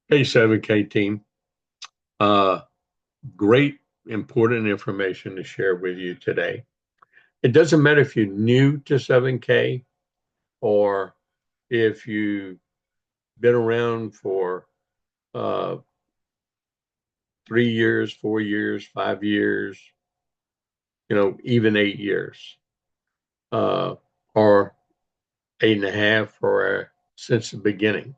Hey, 7K team. Uh, Great, important information to share with you today. It doesn't matter if you're new to 7K or if you've been around for uh, 3 years, 4 years, 5 years, even 8 years, uh, or 8.5, or since the beginning.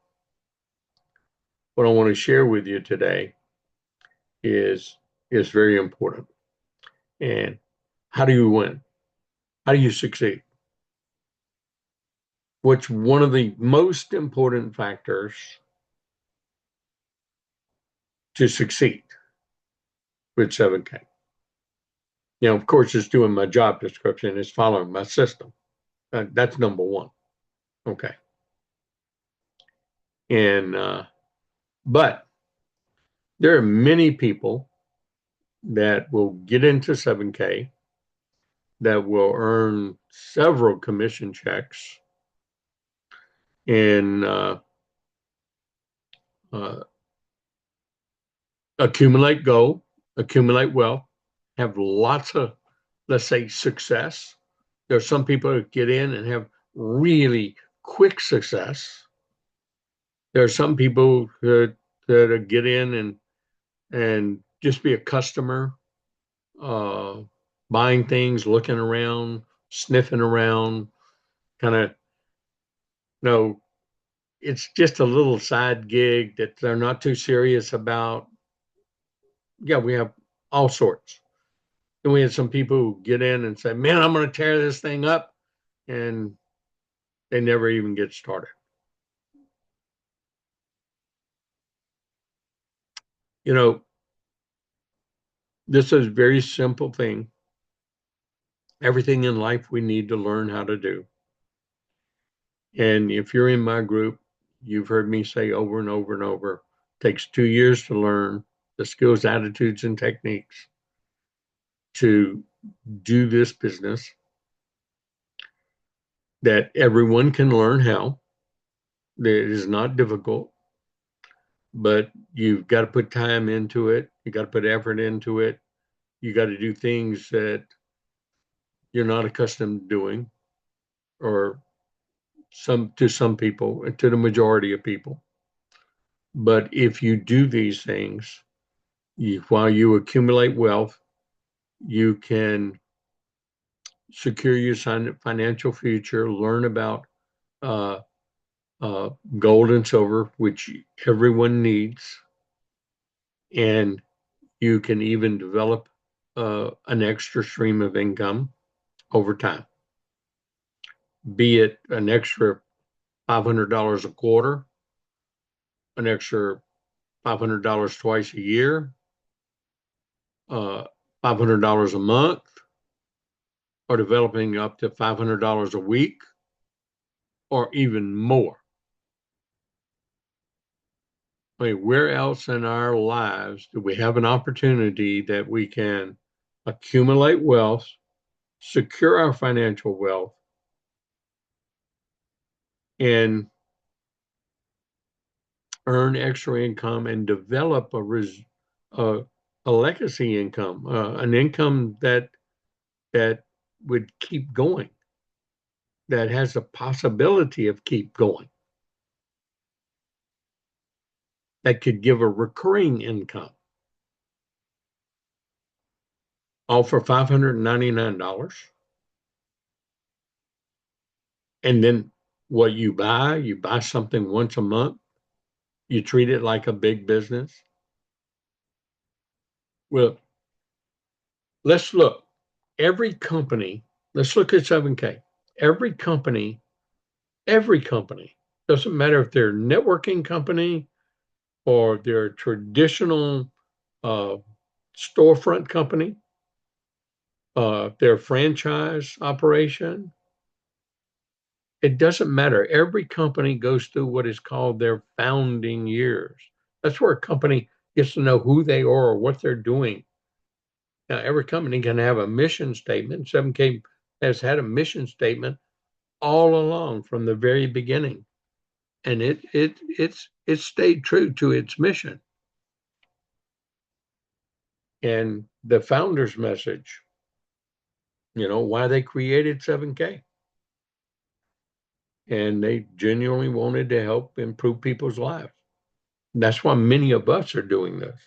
What I want to share with you today is is very important. And how do you win? How do you succeed? What's one of the most important factors to succeed with 7K? Of course, it's doing my job description, it's following my system. That's number one. Okay. And, but there are many people that will get into 7K that will earn several commission checks and uh, accumulate gold, accumulate wealth, have lots of, let's say, success. There are some people that get in and have really quick success. There are some people that get in and just be a customer, uh, buying things, looking around, sniffing around, kind of, you know, it's just a little side gig that they're not too serious about. Yeah, we have all sorts. And we had some people who get in and say, man, I'm going to tear this thing up. And they never even get started. You know, this is a very simple thing. Everything in life we need to learn how to do. And if you're in my group, you've heard me say over and over and over, it takes 2 years to learn the skills, attitudes, and techniques to do this business that everyone can learn how. It is not difficult, but you've got to put time into it. You got to put effort into it. You got to do things that you're not accustomed to doing, or some people, and to the majority of people. But if you do these things, while you accumulate wealth, you can secure your financial future, learn about uh, uh, gold and silver, which everyone needs, and you can even develop an extra stream of income over time, be it an extra $500 a quarter, an extra $500 twice a year, uh, $500 a month, or developing up to $500 a week, or even more. I mean, where else in our lives do we have an opportunity that we can accumulate wealth, secure our financial wealth, and earn extra income and develop a, a legacy income, an income that would keep going, that has the possibility of keep going, that could give a recurring income, all for $599. And then what you buy something once a month, you treat it like a big business. Well, let's look. Every company, let's look at 7K. Every company, every company, doesn't matter if they're a networking company or they're a traditional uh, storefront company, their franchise operation. It doesn't matter. Every company goes through what is called their founding years. That's where a company gets to know who they are or what they're doing. Now, every company can have a mission statement. 7K has had a mission statement all along from the very beginning. and it stayed true to its mission. And the founder's message, why they created 7K. And they genuinely wanted to help improve people's lives. And that's why many of us are doing this.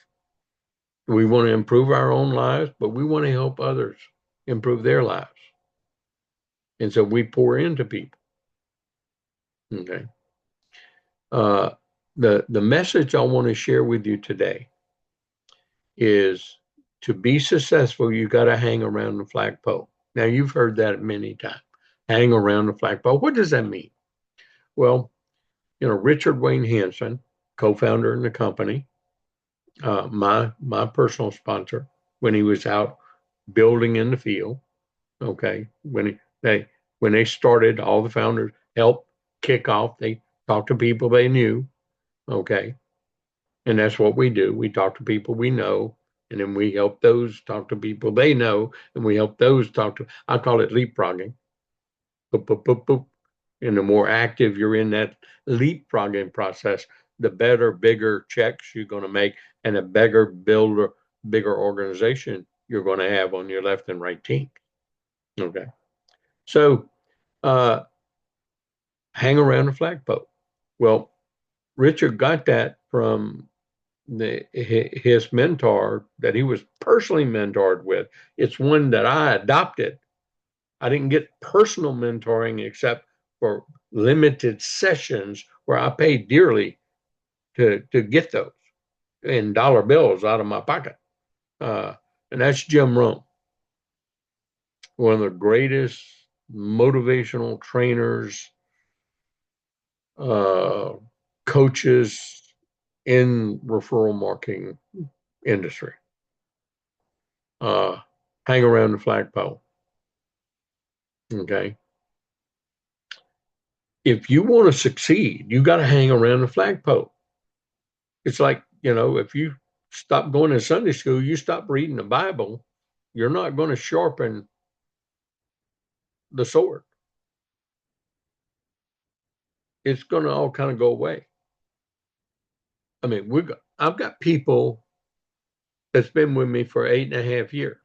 We want to improve our own lives, but we want to help others improve their lives. And so we pour into people. Okay. Uh, the message I want to share with you today is to be successful, you got to hang around the flagpole. Now, you've heard that many times. Hang around the flagpole. What does that mean? Well, Richard Wayne Hansen, co-founder in the company, my personal sponsor, when he was out building in the field. Okay, when they started, all the founders helped kick off. They talked to people they knew. Okay, and that's what we do. We talk to people we know, and then we help those talk to people they know, and we help those talk to. I call it leapfrogging. Boop, boop, boop, boop. And the more active you're in that leapfrogging process, the better, bigger checks you're going to make, and a bigger organization you're going to have on your left and right team. Okay, so uh, hang around the flagpole. Well, Richard got that from his mentor that he was personally mentored with. It's one that I adopted. I didn't get personal mentoring except for limited sessions where I paid dearly to get those in dollar bills out of my pocket. Uh, and that's Jim Rohn, one of the greatest motivational trainers, uh, coaches in referral marketing industry. Hang around the flagpole. Okay. If you want to succeed, you got to hang around the flagpole. It's like, if you stop going to Sunday school, you stop reading the Bible, you're not going to sharpen the sword. It's going to all kind of go away. I mean, I've got people that's been with me for 8.5 years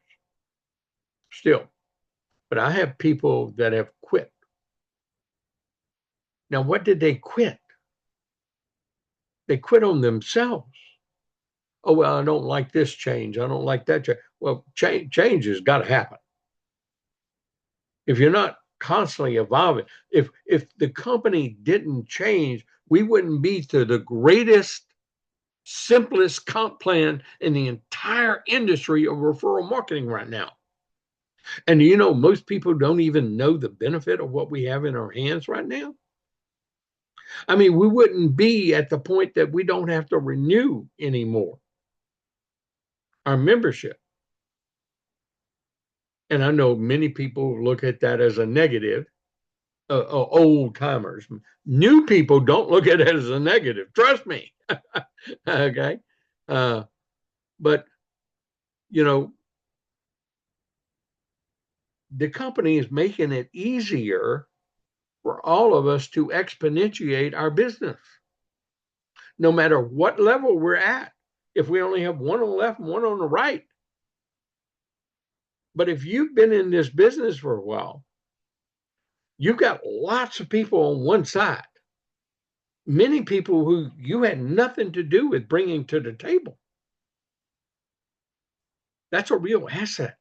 still, but I have people that have quit. Now, what did they quit? They quit on themselves. Oh, well, I don't like this change. I don't like that change. Well, change has got to happen. If you're not constantly evolving, if the company didn't change, we wouldn't be to the greatest, simplest comp plan in the entire industry of referral marketing right now. And most people don't even know the benefit of what we have in our hands right now. I mean, we wouldn't be at the point that we don't have to renew anymore our membership. And I know many people look at that as a negative, old timers. New people don't look at it as a negative. Trust me. Okay. But, the company is making it easier for all of us to exponentiate our business, no matter what level we're at. If we only have one on the left and one on the right. But if you've been in this business for a while, you've got lots of people on one side, many people who you had nothing to do with bringing to the table. That's a real asset.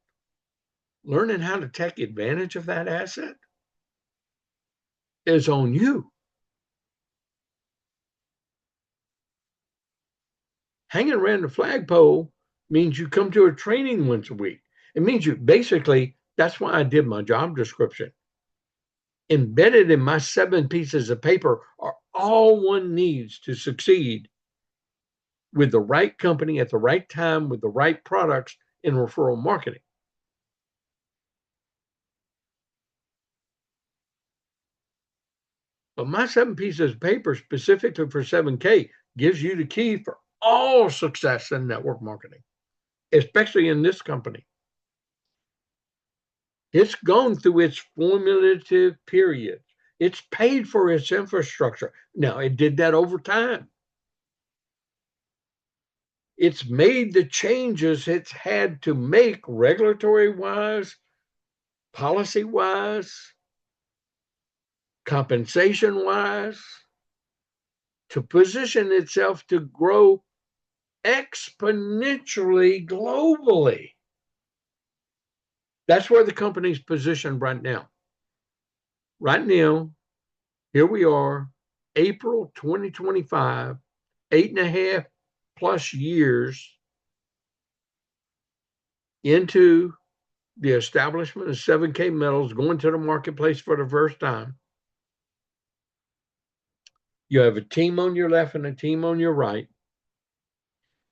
Learning how to take advantage of that asset is on you. Hanging around the flagpole means you come to a training once a week. It means that's why I did my job description. Embedded in my 7 pieces of paper are all one needs to succeed with the right company at the right time with the right products in referral marketing. But my 7 pieces of paper specifically for 7K gives you the key for all success in network marketing, especially in this company. It's gone through its formulative periods. It's paid for its infrastructure. Now, it did that over time. It's made the changes it's had to make regulatory wise, policy wise, compensation wise, to position itself to grow exponentially globally. That's where the company's positioned right now. Right now, here we are, April 2025, 8.5+ years into the establishment of 7K metals, going to the marketplace for the first time. You have a team on your left and a team on your right.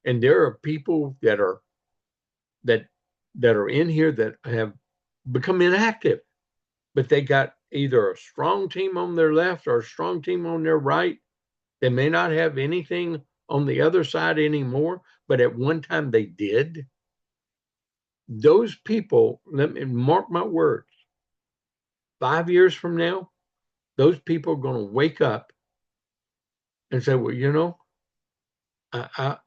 And there are people that are in here that have become inactive, but they got either a strong team on their left or a strong team on their right. They may not have anything on the other side anymore, but at one time they did. Those people, let me mark my words, 5 years from now, those people are going to wake up and say, well, I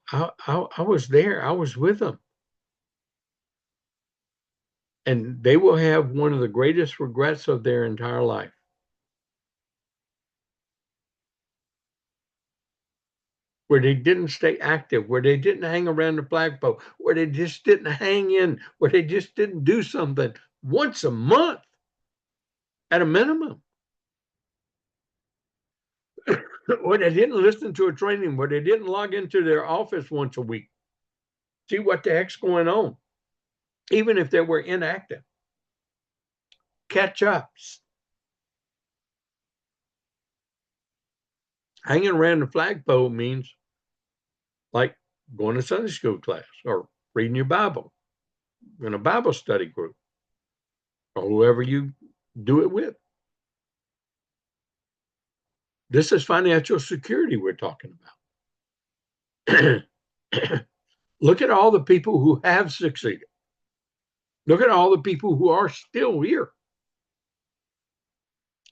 was there. I was with them. And they will have one of the greatest regrets of their entire life. Where they didn't stay active, where they didn't hang around the flagpole, where they just didn't hang in, where they just didn't do something once a month at a minimum. Or they didn't listen to a training, where they didn't log into their office once a week, see what the heck's going on, even if they were inactive. Catch ups. Hanging around the flagpole means like going to Sunday school class or reading your Bible in a Bible study group or whoever you do it with. This is financial security we're talking about. Look at all the people who have succeeded. Look at all the people who are still here.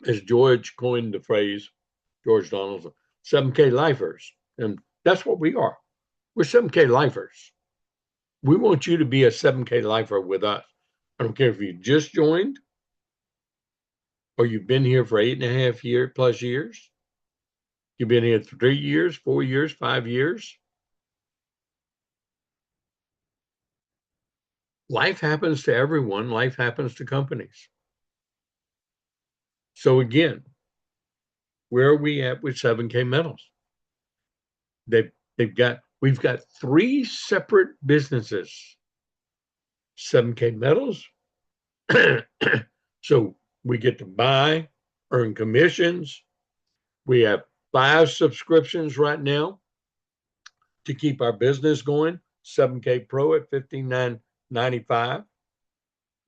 As George coined the phrase, George Donaldson, 7K lifers. And that's what we are. We're 7K lifers. We want you to be a 7K lifer with us. I don't care if you just joined or you've been here for 8.5+ years. You've been here 3 years, 4 years, 5 years. Life happens to everyone. Life happens to companies. So again, where are we at with 7K metals? We've got 3 separate businesses. 7K metals. So we get to buy, earn commissions. We have 5 subscriptions right now to keep our business going. 7K Pro at $59.95.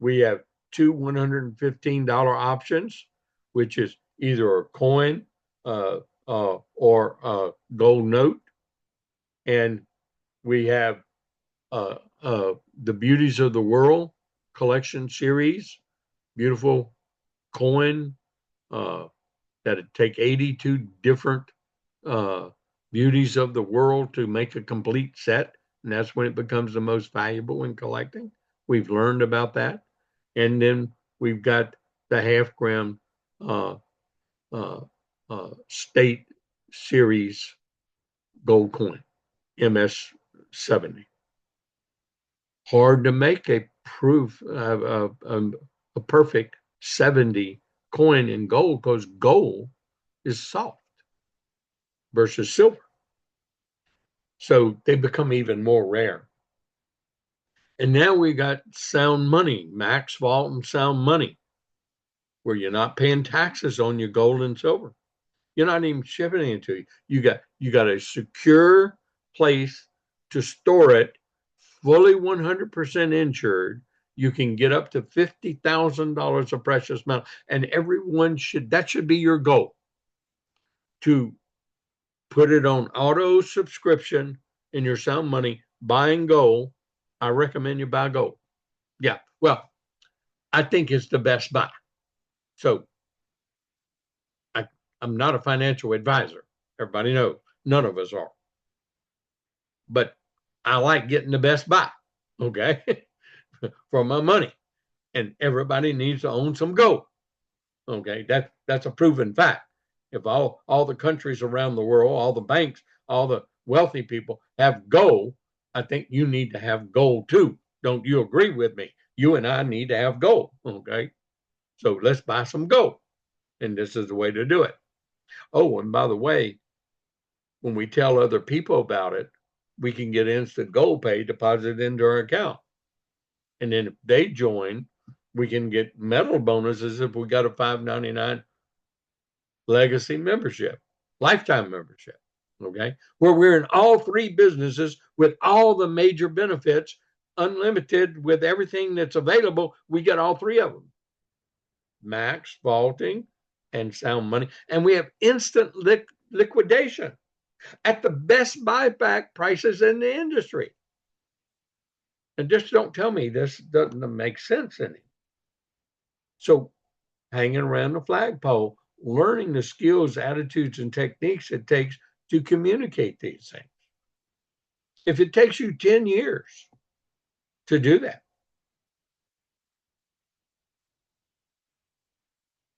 We have 2 $115 options, which is either a coin or a gold note. And we have the Beauties of the World collection series, beautiful coin that take 82 different beauties of the world to make a complete set. And that's when it becomes the most valuable in collecting. We've learned about that. And then we've got the half-gram state series gold coin, MS-70. Hard to make a proof of a perfect 70 coin in gold because gold is soft versus silver. So they become even more rare. And now we got sound money, max vault and sound money, where you're not paying taxes on your gold and silver. You're not even shipping it to you. You got a secure place to store it, fully 100% insured. You can get up to $50,000 of precious metal, and that should be your goal, to put it on auto subscription in your sound money, buying gold. I recommend you buy gold. Yeah, well, I think it's the best buy. So I'm not a financial advisor. Everybody knows none of us are. But I like getting the best buy, okay, for my money. And everybody needs to own some gold. Okay, that's a proven fact. If all the countries around the world, all the banks, all the wealthy people have gold, I think you need to have gold too. Don't you agree with me? You and I need to have gold. Okay, so let's buy some gold, and this is the way to do it. Oh, and by the way, when we tell other people about it, we can get instant gold pay deposited into our account, and then if they join, we can get metal bonuses if we got a 599 legacy membership, lifetime membership, okay, where we're in all three businesses with all the major benefits, unlimited with everything that's available. We get all three of them: max, vaulting, and sound money. And we have instant liquidation at the best buyback prices in the industry. And just don't tell me this doesn't make sense any. So hanging around the flagpole, learning the skills, attitudes, and techniques it takes to communicate these things. If it takes you 10 years to do that,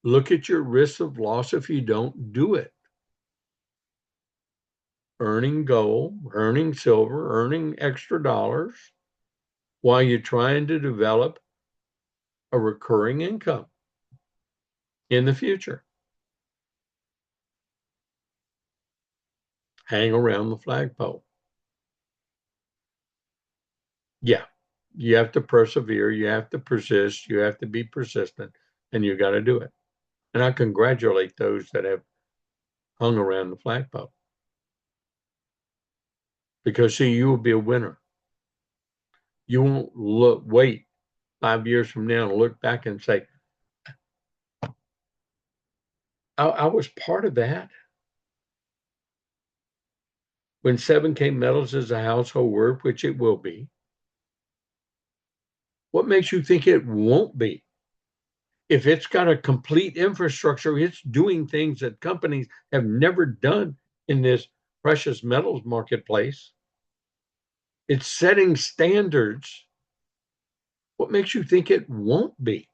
look at your risks of loss if you don't do it. Earning gold, earning silver, earning extra dollars while you're trying to develop a recurring income in the future. Hang around the flagpole. Yeah, you have to persevere, you have to persist, you have to be persistent, and you got to do it. And I congratulate those that have hung around the flagpole. Because see, you will be a winner. You won't wait 5 years from now and look back and say, I was part of that. When 7K metals is a household word, which it will be, what makes you think it won't be? If it's got a complete infrastructure, it's doing things that companies have never done in this precious metals marketplace. It's setting standards. What makes you think it won't be?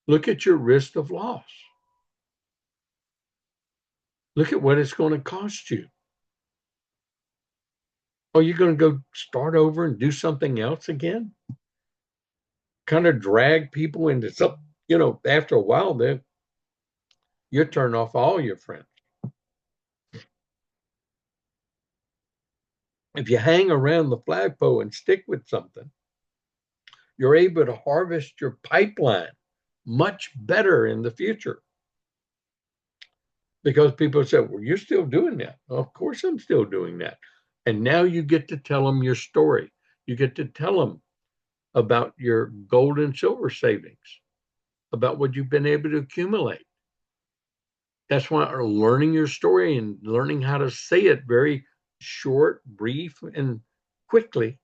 Look at your risk of loss. Look at what it's going to cost you. Oh, you're going to go start over and do something else again? Kind of drag people into something, after a while, then you turn off all your friends. If you hang around the flagpole and stick with something, you're able to harvest your pipeline much better in the future. Because people say, well, you're still doing that. Well, of course, I'm still doing that. And now you get to tell them your story. You get to tell them about your gold and silver savings, about what you've been able to accumulate. That's why learning your story and learning how to say it very short, brief, and quickly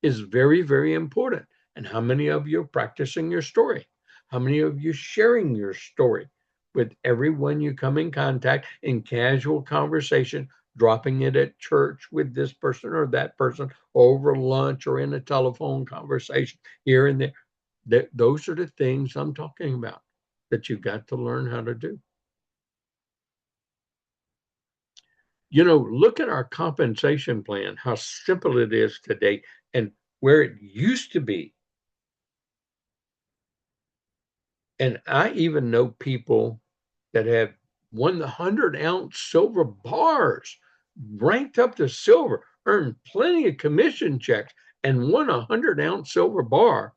is very, very important. And how many of you are practicing your story? How many of you sharing your story with everyone you come in contact in casual conversation, dropping it at church with this person or that person, over lunch or in a telephone conversation here and there? Those are the things I'm talking about that you've got to learn how to do. Look at our compensation plan, how simple it is today and where it used to be. And I even know people that have won the 100-ounce silver bars, ranked up to silver, earned plenty of commission checks, and won a 100-ounce silver bar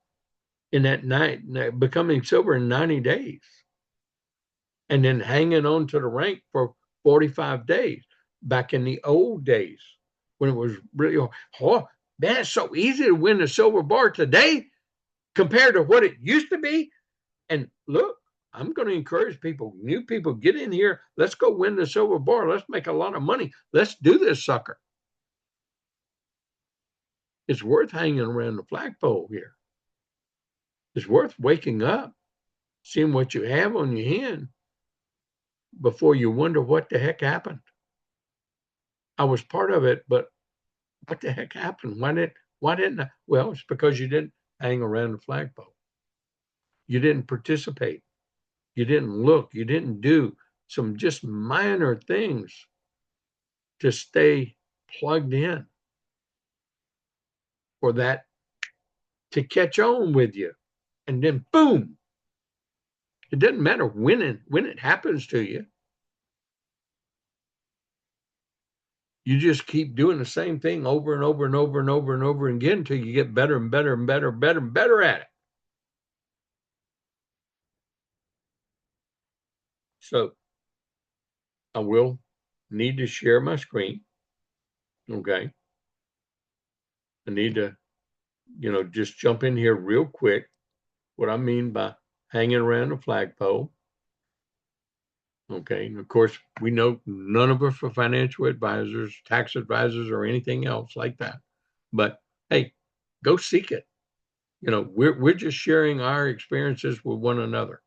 in that night, becoming silver in 90 days, and then hanging on to the rank for 45 days. Back in the old days when it was really, oh, man, it's so easy to win a silver bar today compared to what it used to be. And look, I'm going to encourage people, new people, get in here. Let's go win the silver bar. Let's make a lot of money. Let's do this sucker. It's worth hanging around the flagpole here. It's worth waking up seeing what you have on your hand before you wonder what the heck happened. I was part of it, but what the heck happened? Why didn't I? Well, it's because you didn't hang around the flagpole. You didn't participate. You didn't look. You didn't do some just minor things to stay plugged in for that to catch on with you. And then boom, it doesn't matter when it happens to you. You just keep doing the same thing over and over and over and over and over again until you get better and better and better and better and better at it. So I will need to share my screen. Okay. I need to, just jump in here real quick. What I mean by hanging around a flagpole. Okay. And of course, we know none of us are financial advisors, tax advisors, or anything else like that. But hey, go seek it. We're just sharing our experiences with one another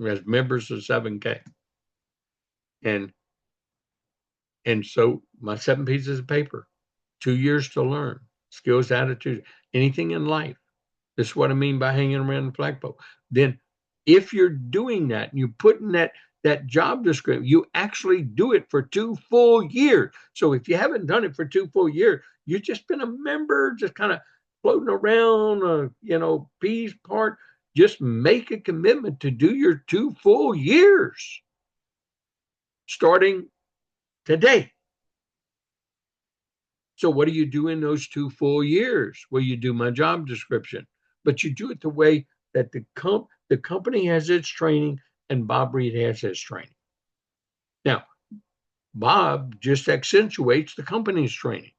as members of 7K. And so my 7 pieces of paper, 2 years to learn, skills, attitudes, anything in life. This is what I mean by hanging around the flagpole. Then if you're doing that and you put in that job description, you actually do it for 2 full years. So if you haven't done it for 2 full years, you've just been a member, just kind of floating around, peas part. Just make a commitment to do your 2 full years starting today. So what do you do in those 2 full years? Well, you do my job description, but you do it the way that the company has its training and Bob Reid has his training. Now, Bob just accentuates the company's training.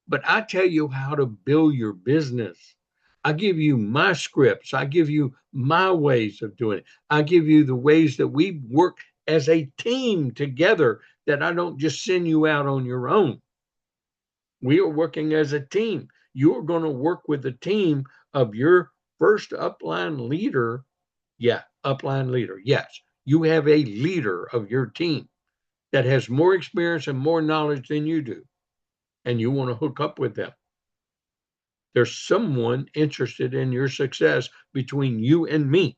But I tell you how to build your business. I give you my scripts. I give you my ways of doing it. I give you the ways that we work as a team together, that I don't just send you out on your own. We are working as a team. You are going to work with the team of your first upline leader. Yeah, upline leader. Yes, you have a leader of your team that has more experience and more knowledge than you do, and you want to hook up with them. There's someone interested in your success between you and me.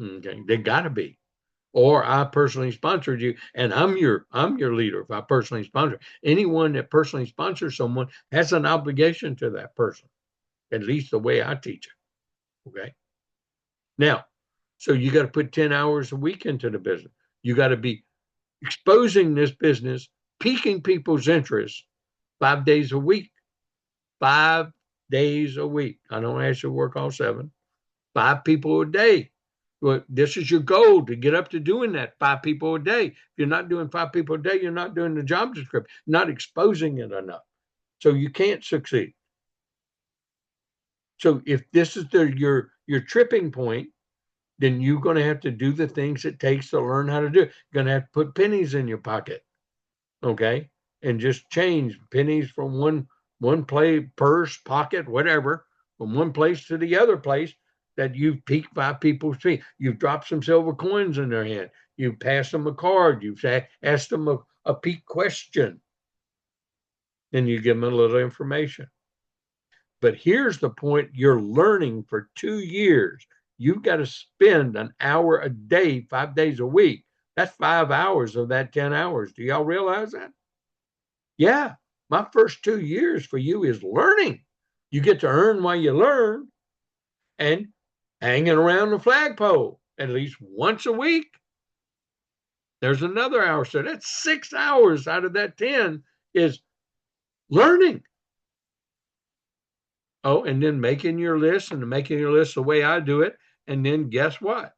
Okay, they got to be. Or I personally sponsored you, and I'm your leader. If I personally sponsor anyone that personally sponsors someone, has an obligation to that person, at least the way I teach it. Okay. Now, so you got to put 10 hours a week into the business. You got to be exposing this business, piquing people's interest 5 days a week. 5 days a week. I don't ask you to work all 7. 5 people a day. Well, this is your goal, to get up to doing that 5 people a day. If you're not doing 5 people a day, you're not doing the job description, not exposing it enough. So you can't succeed. So if this is your tripping point, then you're going to have to do the things it takes to learn how to do it. You're going to have to put pennies in your pocket, okay, and just change pennies from one play, purse, pocket, whatever, from one place to the other place that you've piqued 5 people's feet. You've dropped some silver coins in their hand. You've passed them a card. You've asked them a peak question. And you give them a little information. But here's the point. You're learning for 2 years. You've got to spend an hour a day, 5 days a week. That's 5 hours of that 10 hours. Do y'all realize that? Yeah. My first 2 years for you is learning. You get to earn while you learn, and hanging around the flagpole at least once a week. There's another hour. So that's 6 hours out of that 10 is learning. Oh, and then making your list, and making your list the way I do it. And then guess what?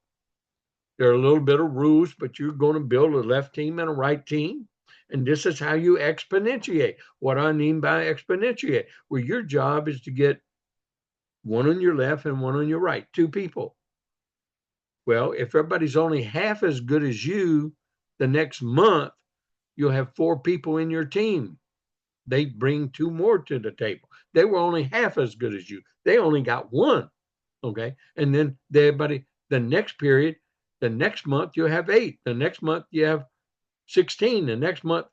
There are a little bit of rules, but you're going to build a left team and a right team. And this is how you exponentiate. What I mean by exponentiate, where your job is to get one on your left and one on your right, 2 people. Well, if everybody's only half as good as you, the next month, you'll have 4 people in your team. They bring 2 more to the table. They were only half as good as you. They only got 1. Okay. And then the next period, the next month you have 8. The next month you have 16. The next month,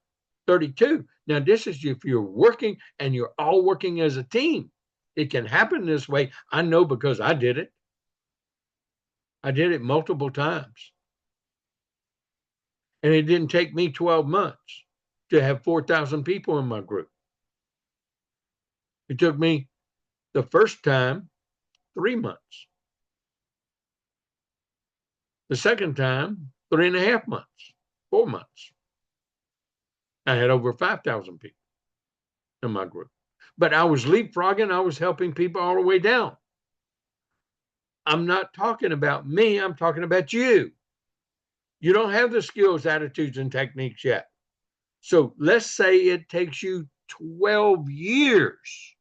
32. Now, this is if you're working and you're all working as a team. It can happen this way. I know because I did it. I did it multiple times. And it didn't take me 12 months to have 4,000 people in my group. It took me the first time 3 months. The second time, 3.5 months, 4 months. I had over 5,000 people in my group. But I was leapfrogging, I was helping people all the way down. I'm not talking about me, I'm talking about you. You don't have the skills, attitudes, and techniques yet. So let's say it takes you 12 years.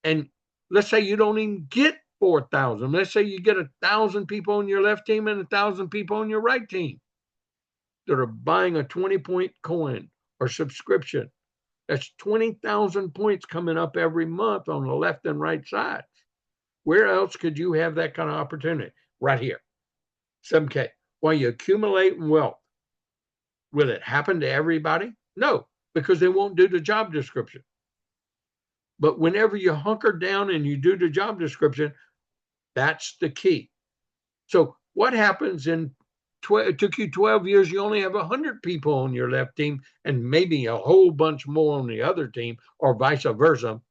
And let's say you don't even get 4,000. Let's say you get 1,000 people on your left team and 1,000 people on your right team that are buying a 20-point coin or subscription. That's 20,000 points coming up every month on the left and right sides. Where else could you have that kind of opportunity? Right here. 7K. While you accumulate wealth, will it happen to everybody? No, because they won't do the job description. But whenever you hunker down and you do the job description, that's the key. So what happens it took you 12 years, you only have 100 people on your left team and maybe a whole bunch more on the other team, or vice versa,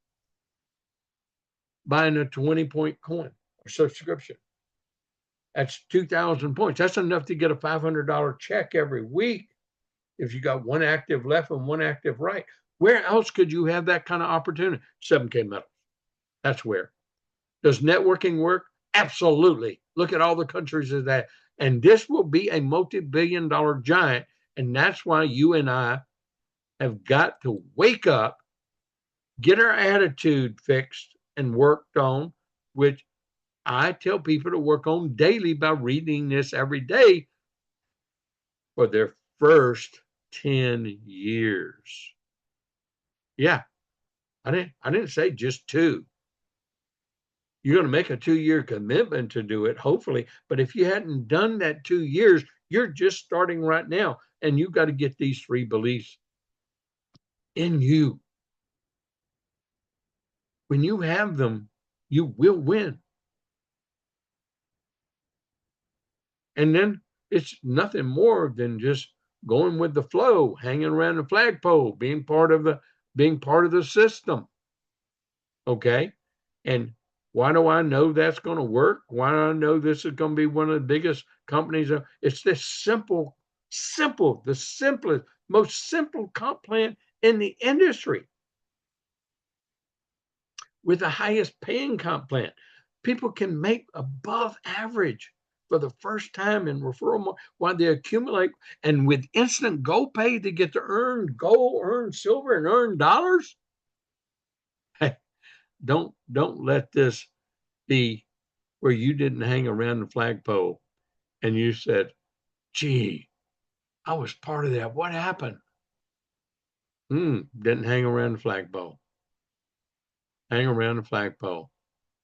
buying a 20-point coin or subscription. That's 2,000 points. That's enough to get a $500 check every week if you got one active left and one active right. Where else could you have that kind of opportunity? 7K metals. That's where. Does networking work? Absolutely. Look at all the countries of that. And this will be a multi-billion-dollar giant. And that's why you and I have got to wake up, get our attitude fixed and worked on, which I tell people to work on daily by reading this every day for their first 10 years. Yeah, I didn't say just 2. You're going to make a 2-year commitment to do it, hopefully. But if you hadn't done that 2 years, you're just starting right now. And you've got to get these 3 beliefs in you. When you have them, you will win. And then it's nothing more than just going with the flow, hanging around the flagpole, being part of the system. Okay? And why do I know that's going to work? Why do I know this is going to be one of the biggest companies? It's this the simplest, most simple comp plan in the industry with the highest paying comp plan. People can make above average for the first time in referral while they accumulate, and with instant gold pay, they get to earn gold, earn silver, and earn dollars. Hey, don't let this be where you didn't hang around the flagpole and you said, gee, I was part of that. What happened? Didn't hang around the flagpole. Hang around the flagpole.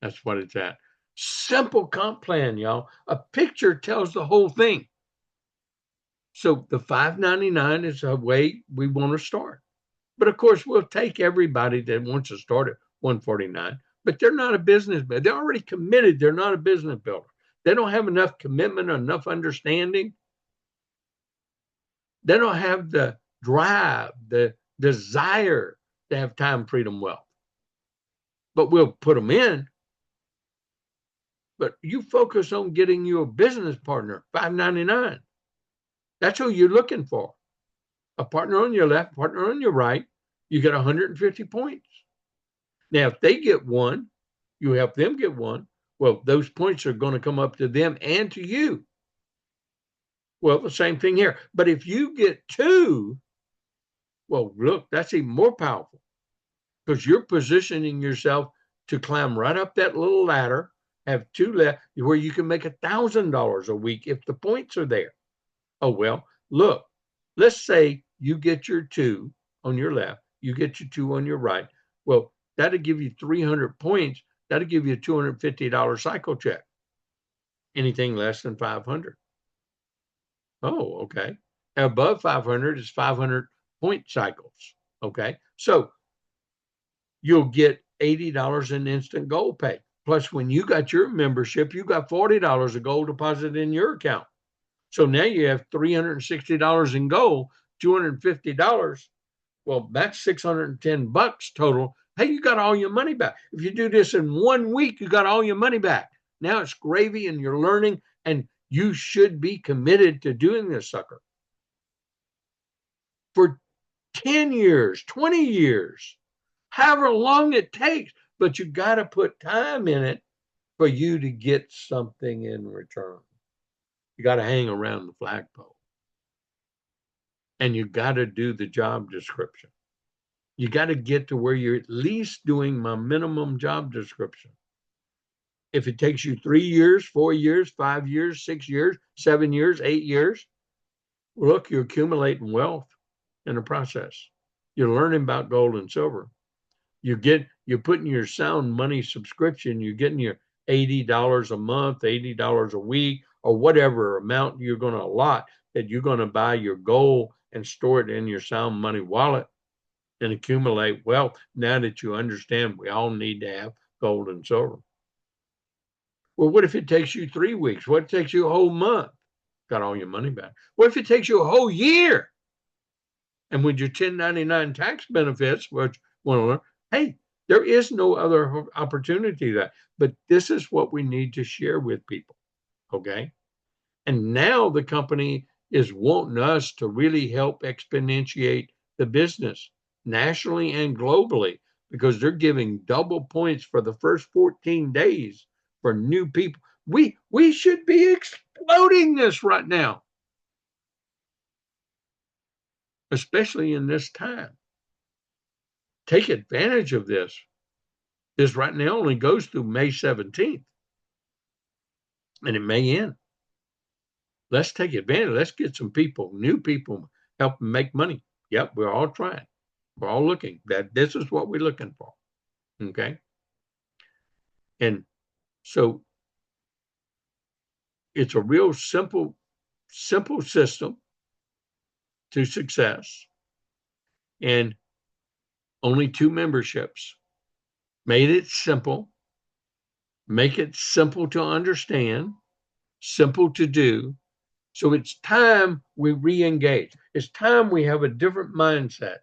That's what it's at. Simple comp plan, y'all. A picture tells the whole thing. So the $599 is a way we want to start. But of course, we'll take everybody that wants to start at $149, but they're not a business builder. They're already committed. They're not a business builder. They don't have enough commitment, enough understanding. They don't have the drive, the desire to have time, freedom, wealth. But we'll put them in. But you focus on getting you a business partner, $599. That's who you're looking for. A partner on your left, partner on your right. You get 150 points. Now, if they get one, you help them get one. Well, those points are going to come up to them and to you. Well, the same thing here. But if you get 2, well, look, that's even more powerful because you're positioning yourself to climb right up that little ladder, have 2 left, where you can make $1,000 a week if the points are there. Oh, well, look, let's say you get your 2 on your left, you get your 2 on your right. Well, that'll give you 300 points. That'll give you a $250 cycle check. Anything less than 500. Oh, okay. Above 500 is 500 point cycles. Okay. So you'll get $80 in instant gold pay. Plus, when you got your membership, you got $40 of gold deposited in your account. So now you have $360 in gold, $250. Well, that's $610 total. Hey, you got all your money back. If you do this in 1 week, you got all your money back. Now it's gravy and you're learning, and you should be committed to doing this sucker for 10 years, 20 years, however long it takes. But you got to put time in it for you to get something in return. You got to hang around the flagpole. And you got to do the job description. You got to get to where you're at least doing my minimum job description. If it takes you 3 years, 4 years, 5 years, 6 years, 7 years, 8 years, look, you're accumulating wealth in the process. You're learning about gold and silver. You're putting your sound money subscription, you're getting your $80 a month, $80 a week, or whatever amount you're going to allot that you're going to buy your gold and store it in your sound money wallet and accumulate wealth. Now that you understand we all need to have gold and silver. Well, what if it takes you 3 weeks? What if it takes you a whole month? Got all your money back. What if it takes you a whole year? And with your 1099 tax benefits, which want to learn, hey, there is no other opportunity that. But this is what we need to share with people. Okay. And now the company is wanting us to really help exponentiate the business nationally and globally, because they're giving double points for the first 14 days for new people. We should be exploding this right now, especially in this time. Take advantage of this. This right now only goes through May 17th, and it may end. Let's take advantage. Let's get some people, new people, help them make money. Yep, we're all trying. We're all looking. That this is what we're looking for. Okay. And so it's a real simple system to success. And only 2 memberships. Made it simple. Make it simple to understand, simple to do. So it's time we re-engage. It's time we have a different mindset.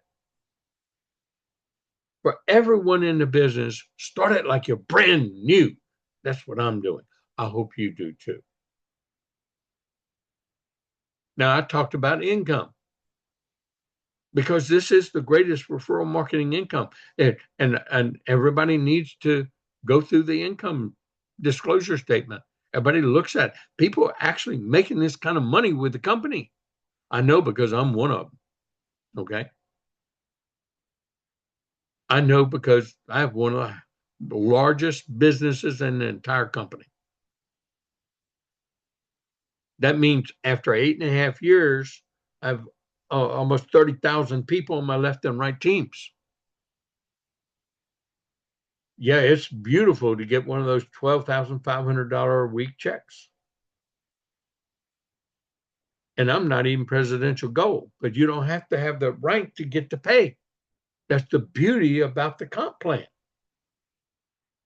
For everyone in the business, start it like you're brand new. That's what I'm doing. I hope you do too. Now, I talked about income, because this is the greatest referral marketing income. And everybody needs to go through the income disclosure statement. Everybody looks at people are actually making this kind of money with the company. I know, because I'm one of them. Okay. I know because I have one of the largest businesses in the entire company. That means after 8.5 years, I've almost 30,000 people on my left and right teams. Yeah, it's beautiful to get one of those $12,500 a week checks. And I'm not even presidential gold, but you don't have to have the rank to get the pay. That's the beauty about the comp plan.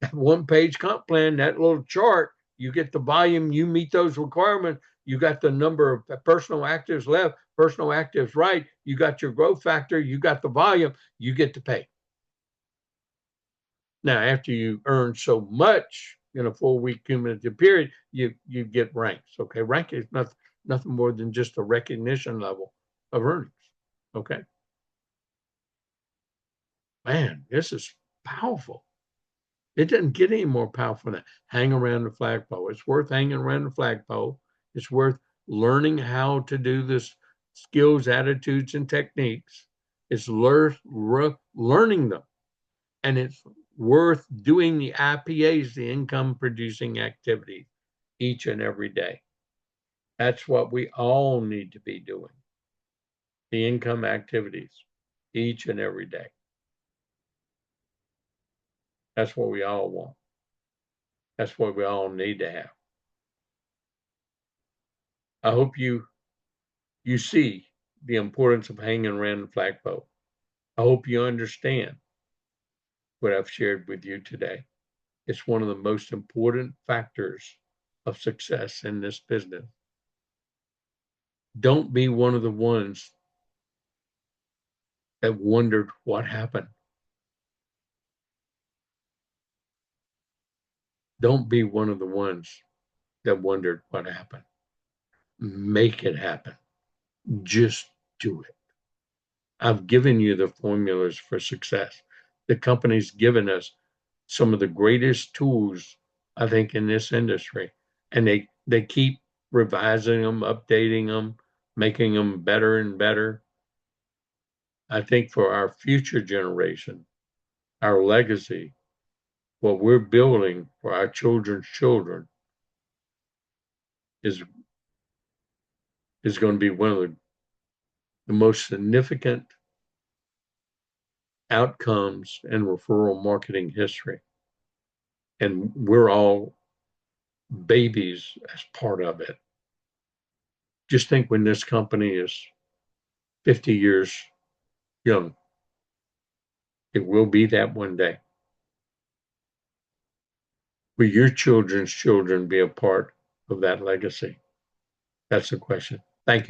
That 1-page comp plan, that little chart, you get the volume, you meet those requirements, you got the number of personal actives left, personal actives right, you got your growth factor, you got the volume, you get to pay. Now, after you earn so much in a 4-week cumulative period, you get ranks. Okay, rank is nothing more than just a recognition level of earnings. Okay, man, this is powerful. It doesn't get any more powerful than that. Hang around the flagpole. It's worth hanging around the flagpole. It's worth learning how to do this skills, attitudes, and techniques. It's learning them. And it's worth doing the IPAs, the income producing activities, each and every day. That's what we all need to be doing. The income activities each and every day. That's what we all want. That's what we all need to have. I hope you see the importance of hanging around the flagpole. I hope you understand what I've shared with you today. It's one of the most important factors of success in this business. Don't be one of the ones that wondered what happened. Don't be one of the ones that wondered what happened. Make it happen. Just do it. I've given you the formulas for success. The company's given us some of the greatest tools, I think, in this industry. And they keep revising them, updating them, making them better and better. I think for our future generation, our legacy, what we're building for our children's children is going to be one of the most significant outcomes in referral marketing history. And we're all babies as part of it. Just think when this company is 50 years young, it will be that one day. Will your children's children be a part of that legacy? That's the question.